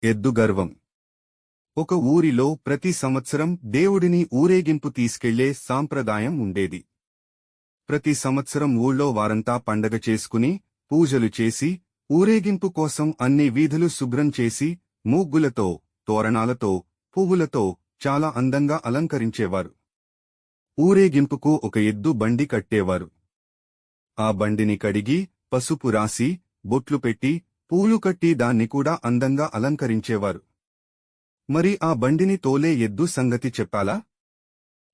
ఎద్దు గర్వం. ఒక ఊరిలో ప్రతి సంవత్సరం దేవుడిని ఊరేగింపు తీసుకెళ్లే సాంప్రదాయం ఉండేది. ప్రతి సంవత్సరం ఊళ్ళో వారంతా పండగ చేసుకుని పూజలు చేసి ఊరేగింపు కోసం అన్ని వీధులు శుభ్రం చేసి ముగ్గులతో, తోరణాలతో, పువ్వులతో చాలా అందంగా అలంకరించేవారు. ఊరేగింపుకు ఒక ఎద్దు బండి కట్టేవారు. ఆ బండిని కడిగి పసుపు రాసి బొట్లు పెట్టి పూలు కట్టి దాన్ని కూడా అందంగా అలంకరించేవారు. మరి ఆ బండిని తోలే ఎద్దు సంగతి చెప్పాలా?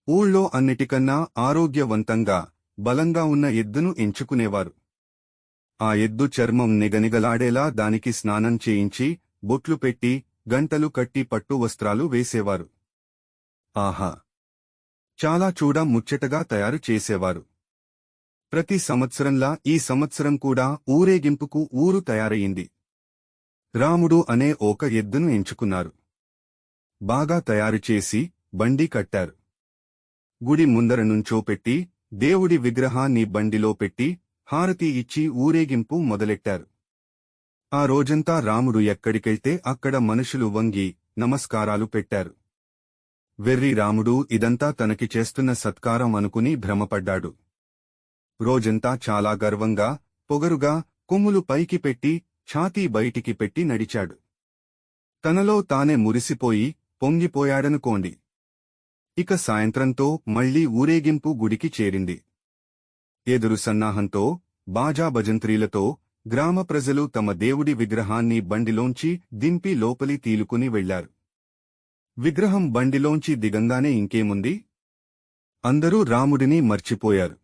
ఊళ్ళో అన్నిటికన్నా ఆరోగ్యవంతంగా, బలంగా ఉన్న ఎద్దును ఎంచుకునేవారు. ఆ ఎద్దు చర్మం నిగనిగలాడేలా దానికి స్నానం చేయించి బొట్లు పెట్టి గంటలు కట్టి పట్టు వస్త్రాలు వేసేవారు. ఆహా! చాలా చూడ ముచ్చటగా తయారు చేసేవారు. ప్రతి సంవత్సరంలా ఈ సంవత్సరం కూడా ఊరేగింపుకు ఊరు తయారయింది. రాముడు అనే ఒక ఎద్దును ఎంచుకున్నారు. బాగా తయారుచేసి బండి కట్టారు. గుడి ముందర నుంచోపెట్టి దేవుడి విగ్రహాన్ని బండిలో పెట్టి హారతి ఇచ్చి ఊరేగింపు మొదలెట్టారు. ఆ రోజంతా రాముడు ఎక్కడికెళ్తే అక్కడ మనుషులు వంగి నమస్కారాలు పెట్టారు. వెర్రి రాముడు ఇదంతా తనకి చేస్తున్న సత్కారం అనుకుని భ్రమపడ్డాడు. రోజంతా చాలా గర్వంగా, పొగరుగా కొమ్ములు పైకి పెట్టి ఛాతీ బయటికి పెట్టి నడిచాడు. తనలో తానే మురిసిపోయి పొంగిపోయాడనుకోండి. ఇక సాయంత్రంతో మళ్లీ ఊరేగింపు గుడికి చేరింది. ఎదురు సన్నాహంతో, బాజాబజంత్రీలతో గ్రామ ప్రజలు తమ దేవుడి విగ్రహాన్ని బండిలోంచి దింపి లోపలి తీలుకుని వెళ్లారు. విగ్రహం బండిలోంచి దిగంగానే ఇంకేముంది? అందరూ రాముడిని మర్చిపోయారు.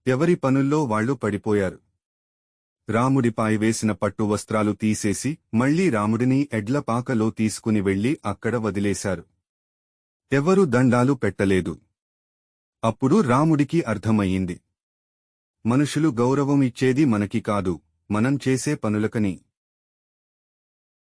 ఎవరి పనుల్లో వాళ్లు పడిపోయారు. రాముడిపై వేసిన పట్టు వస్త్రాలు తీసేసి మళ్లీ రాముడిని ఎడ్లపాకలో తీసుకుని వెళ్లి అక్కడ వదిలేశారు. ఎవరూ దండాలు పెట్టలేదు. అప్పుడు రాముడికి అర్థమయ్యింది. మనుషులు గౌరవం ఇచ్చేది మనకి కాదు, మనం చేసే పనులకని.